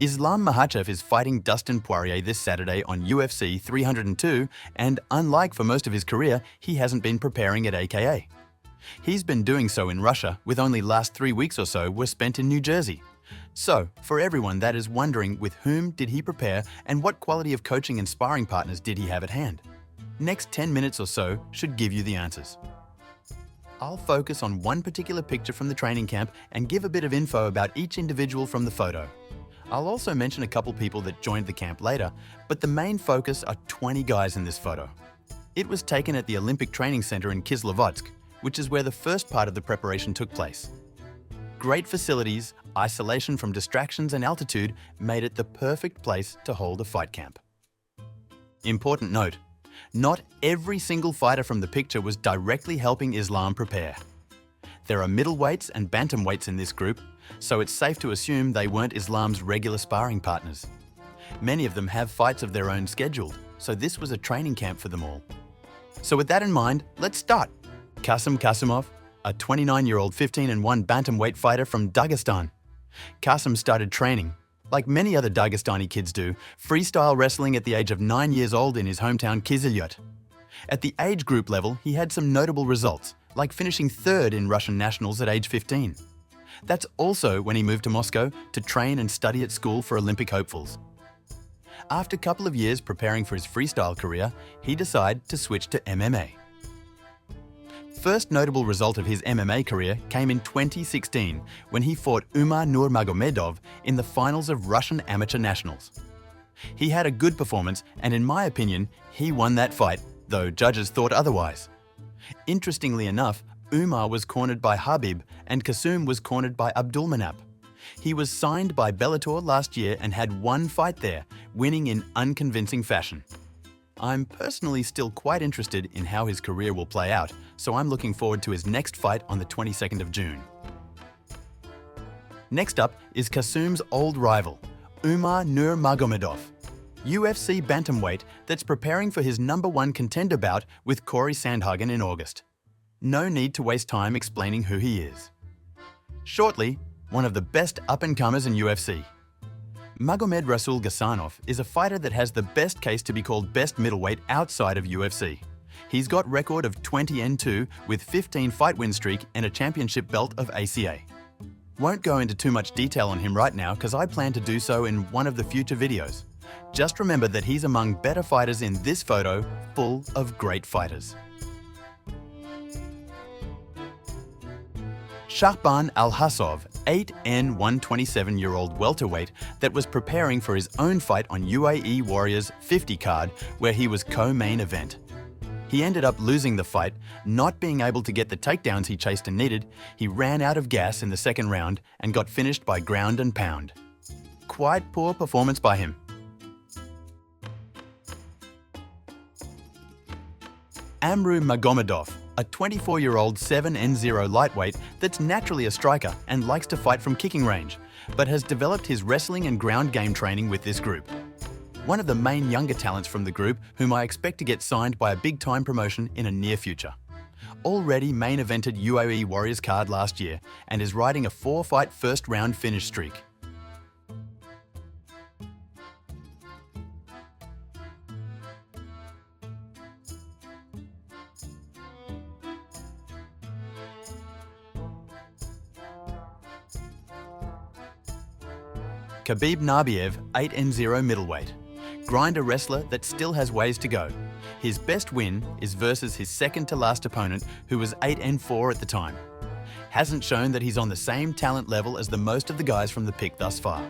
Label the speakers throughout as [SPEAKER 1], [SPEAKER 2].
[SPEAKER 1] Islam Makhachev is fighting Dustin Poirier this Saturday on UFC 302, and unlike for most of his career, he hasn't been preparing at AKA. He's been doing so in Russia, with only last 3 weeks or so were spent in New Jersey. So, for everyone that is wondering with whom did he prepare and what quality of coaching and sparring partners did he have at hand, next 10 minutes or so should give you the answers. I'll focus on one particular picture from the training camp and give a bit of info about each individual from the photo. I'll also mention a couple people that joined the camp later, but the main focus are 20 guys in this photo. It was taken at the Olympic Training Center in Kislovodsk, which is where the first part of the preparation took place. Great facilities, isolation from distractions and altitude made it the perfect place to hold a fight camp. Important note, not every single fighter from the picture was directly helping Islam prepare. There are middleweights and bantamweights in this group, so it's safe to assume they weren't Islam's regular sparring partners. Many of them have fights of their own scheduled, so this was a training camp for them all. So with that in mind, let's start. Kasum Kasumov, a 29-year-old 15-1 bantamweight fighter from Dagestan. Kasum started training, like many other Dagestani kids do, freestyle wrestling at the age of 9 years old in his hometown Kyzylyurt. At the age group level, he had some notable results, like finishing third in Russian nationals at age 15. That's also when he moved to Moscow to train and study at school for Olympic hopefuls. After a couple of years preparing for his freestyle career, he decided to switch to MMA. First notable result of his MMA career came in 2016 when he fought Umar Nurmagomedov in the finals of Russian Amateur Nationals. He had a good performance and in my opinion, he won that fight, though judges thought otherwise. Interestingly enough, Umar was cornered by Khabib and Kasum was cornered by Abdulmanap. He was signed by Bellator last year and had one fight there, winning in unconvincing fashion. I'm personally still quite interested in how his career will play out, so I'm looking forward to his next fight on the 22nd of June. Next up is Kasum's old rival, Umar Nurmagomedov, UFC bantamweight that's preparing for his #1 contender bout with Corey Sandhagen in August. No need to waste time explaining who he is. Shortly, one of the best up-and-comers in UFC. Magomedrasul Gasanov is a fighter that has the best case to be called best middleweight outside of UFC. He's got record of 20-2 with 15 fight win streak and a championship belt of ACA. Won't go into too much detail on him right now because I plan to do so in one of the future videos. Just remember that he's among better fighters in this photo, full of great fighters. Shakhban Alkhasov, 8N 127-year-old welterweight that was preparing for his own fight on UAE Warriors 50 card where he was co-main event. He ended up losing the fight, not being able to get the takedowns he chased and needed. He ran out of gas in the second round and got finished by ground and pound. Quite poor performance by him. Amru Magomedov, a 24-year-old 7N0 lightweight that's naturally a striker and likes to fight from kicking range, but has developed his wrestling and ground game training with this group. One of the main younger talents from the group whom I expect to get signed by a big-time promotion in a near future. Already main evented UAE Warriors card last year and is riding a 4-fight first-round finish streak. Khabib Nabiev, 8N0 middleweight. Grinder wrestler that still has ways to go. His best win is versus his second-to-last opponent who was 8N4 at the time. Hasn't shown that he's on the same talent level as the most of the guys from the pick thus far,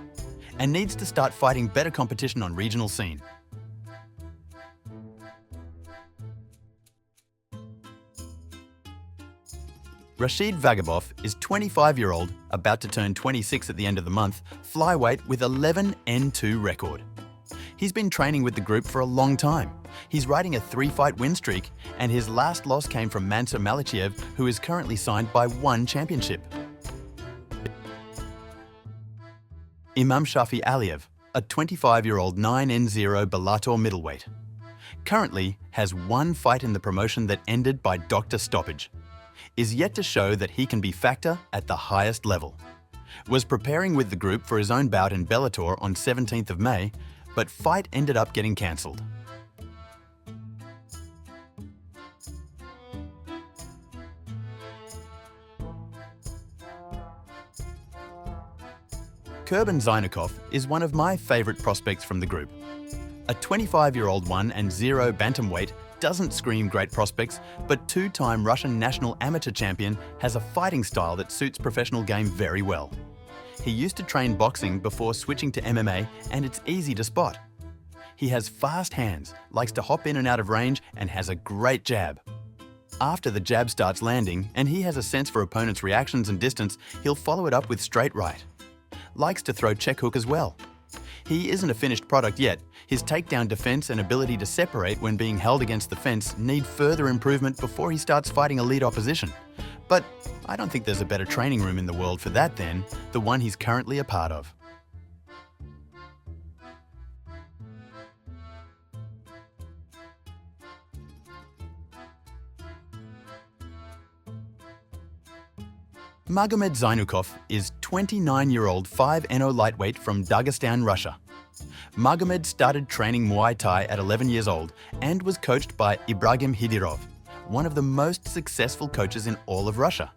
[SPEAKER 1] and needs to start fighting better competition on regional scene. Rashid Vagabov is 25-year-old, about to turn 26 at the end of the month, flyweight with 11N2 record. He's been training with the group for a long time. He's riding a 3-fight win streak, and his last loss came from Islam Makhachev, who is currently signed by one championship. Imamshafi Aliev, a 25-year-old 9N0 Bellator middleweight. Currently has one fight in the promotion that ended by doctor stoppage. Is yet to show that he can be factor at the highest level. was preparing with the group for his own bout in Bellator on 17th of May, but fight ended up getting cancelled. Kurban Zaynukov is one of my favourite prospects from the group. A 25-year-old 1-0 bantamweight doesn't scream great prospects, but two-time Russian national amateur champion has a fighting style that suits professional game very well. He used to train boxing before switching to MMA, and it's easy to spot. He has fast hands, likes to hop in and out of range, and has a great jab. After the jab starts landing, and he has a sense for opponents' reactions and distance, he'll follow it up with straight right. Likes to throw check hook as well. He isn't a finished product yet. His takedown defense and ability to separate when being held against the fence need further improvement before he starts fighting elite opposition. But I don't think there's a better training room in the world for that than the one he's currently a part of. Magomed Zaynukov is 29-year-old 5-0 lightweight from Dagestan, Russia. Magomed started training Muay Thai at 11 years old and was coached by Ibrahim Hidirov, one of the most successful coaches in all of Russia.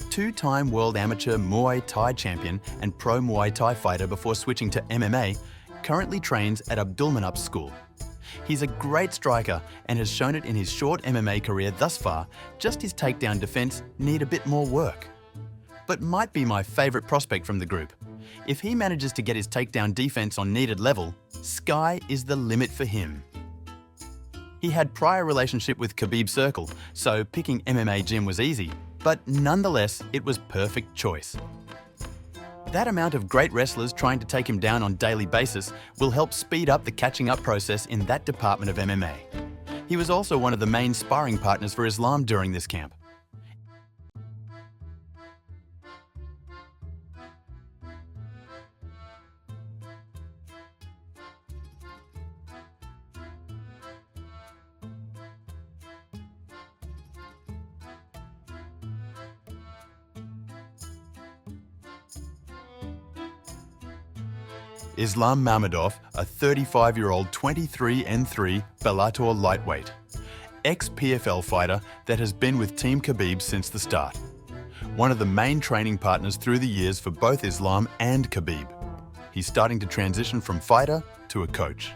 [SPEAKER 1] Two-time world amateur Muay Thai champion and pro Muay Thai fighter before switching to MMA, currently trains at Abdulmanap's school. He's a great striker and has shown it in his short MMA career thus far, just his takedown defense need a bit more work. But might be my favourite prospect from the group. If he manages to get his takedown defense on needed level, sky is the limit for him. He had prior relationship with Khabib Circle, so picking MMA gym was easy, but nonetheless, it was perfect choice. That amount of great wrestlers trying to take him down on a daily basis will help speed up the catching up process in that department of MMA. He was also one of the main sparring partners for Islam during this camp. Islam Makhachev, a 35-year-old 23-3 Bellator lightweight. Ex-PFL fighter that has been with Team Khabib since the start. One of the main training partners through the years for both Islam and Khabib. He's starting to transition from fighter to a coach.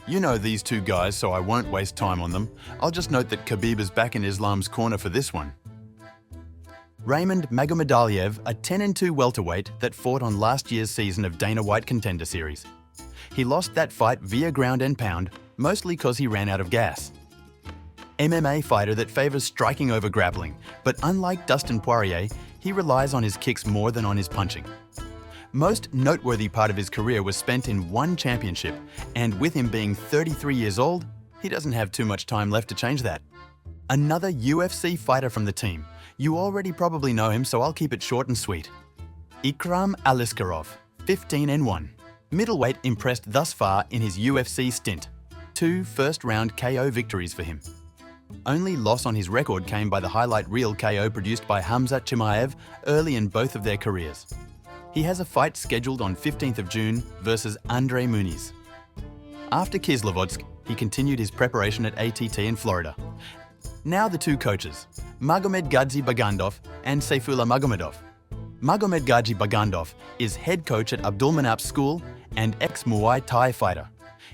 [SPEAKER 1] You know these two guys, so I won't waste time on them. I'll just note that Khabib is back in Islam's corner for this one. Raimond Magomedaliev, a 10-2 welterweight that fought on last year's season of Dana White Contender Series. He lost that fight via ground and pound, mostly because he ran out of gas. MMA fighter that favours striking over grappling, but unlike Dustin Poirier, he relies on his kicks more than on his punching. Most noteworthy part of his career was spent in one championship, and with him being 33 years old, he doesn't have too much time left to change that. Another UFC fighter from the team. You already probably know him, so I'll keep it short and sweet. Ikram Aliskerov, 15-1. Middleweight impressed thus far in his UFC stint. 2 first-round KO victories for him. Only loss on his record came by the highlight reel KO produced by Imamshafi early in both of their careers. He has a fight scheduled on 15th of June versus Andre Muniz. After Kislovodsk, he continued his preparation at ATT in Florida. Now the two coaches, Magomedgadzhi Bagandov and Seyfulla Magomedov. Magomedgadzhi Bagandov is head coach at Abdulmanap's school and ex-Muay Thai fighter.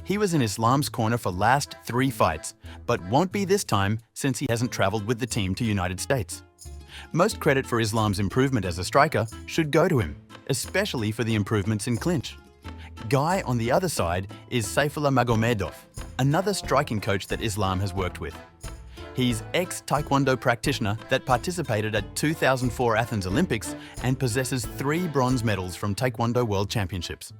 [SPEAKER 1] He was in Islam's corner for last 3 fights, but won't be this time since he hasn't travelled with the team to United States. Most credit for Islam's improvement as a striker should go to him, especially for the improvements in clinch. Guy on the other side is Seyfulla Magomedov, another striking coach that Islam has worked with. He's ex-Taekwondo practitioner that participated at 2004 Athens Olympics and possesses 3 bronze medals from Taekwondo World Championships.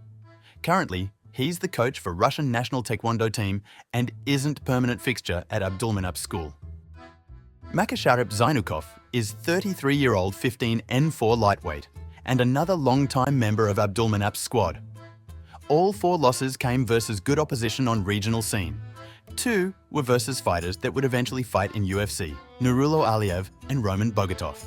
[SPEAKER 1] Currently, he's the coach for Russian national Taekwondo team and isn't permanent fixture at Abdulmanap's school. Makkasharip Zaynukov is 33-year-old 15-4 lightweight and another long-time member of Abdulmanap's squad. All 4 losses came versus good opposition on regional scene. 2 were versus fighters that would eventually fight in UFC, Nurmagomedov Aliev and Raimond Magomedov.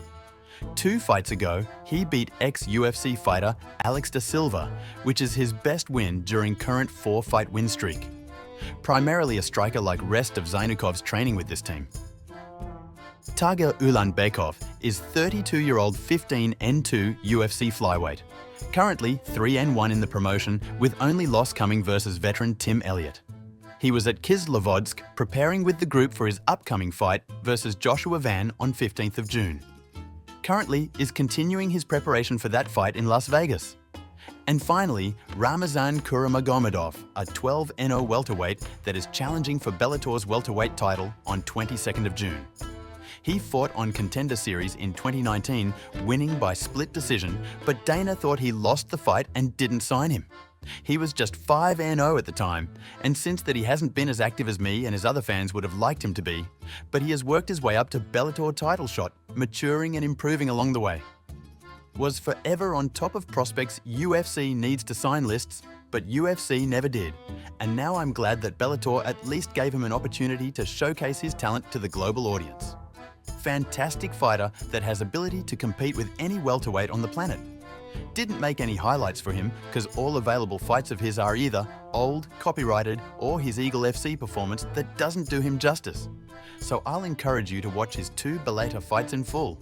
[SPEAKER 1] 2 fights ago, he beat ex-UFC fighter Alex da Silva, which is his best win during current 4-fight win streak. Primarily a striker like rest of Zaynukov's training with this team. Tagir Ulanbekov is 32-year-old 15N2 UFC flyweight, currently 3N1 in the promotion with only loss coming versus veteran Tim Elliott. He was at Kislovodsk preparing with the group for his upcoming fight versus Joshua Van on 15th of June. Currently is continuing his preparation for that fight in Las Vegas. And finally, Ramazan Kuramagomedov, a 12N0 welterweight that is challenging for Bellator's welterweight title on 22nd of June. He fought on Contender Series in 2019, winning by split decision, but Dana thought he lost the fight and didn't sign him. He was just 5-0 at the time, and since that he hasn't been as active as me and his other fans would have liked him to be, but he has worked his way up to Bellator title shot, maturing and improving along the way. Was forever on top of prospects UFC needs to sign lists, but UFC never did, and now I'm glad that Bellator at least gave him an opportunity to showcase his talent to the global audience. Fantastic fighter that has ability to compete with any welterweight on the planet. Didn't make any highlights for him because all available fights of his are either old, copyrighted, or his Eagle FC performance that doesn't do him justice. So I'll encourage you to watch his 2 Bellator fights in full.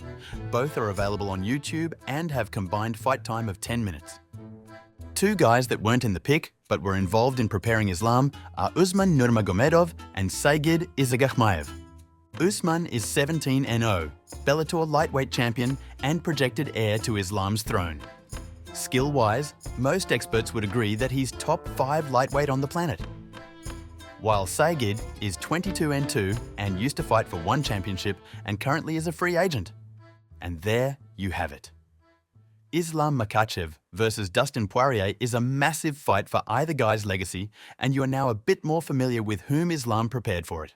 [SPEAKER 1] Both are available on YouTube and have combined fight time of 10 minutes. 2 guys that weren't in the pick but were involved in preparing Islam are Umar Nurmagomedov and Saygid Izagakhmaev. Usman is 17-0, Bellator lightweight champion and projected heir to Islam's throne. Skill-wise, most experts would agree that he's top 5 lightweight on the planet. While Saygid is 22-2 and used to fight for 1 championship and currently is a free agent. And there you have it. Islam Makhachev versus Dustin Poirier is a massive fight for either guy's legacy, and you are now a bit more familiar with whom Islam prepared for it.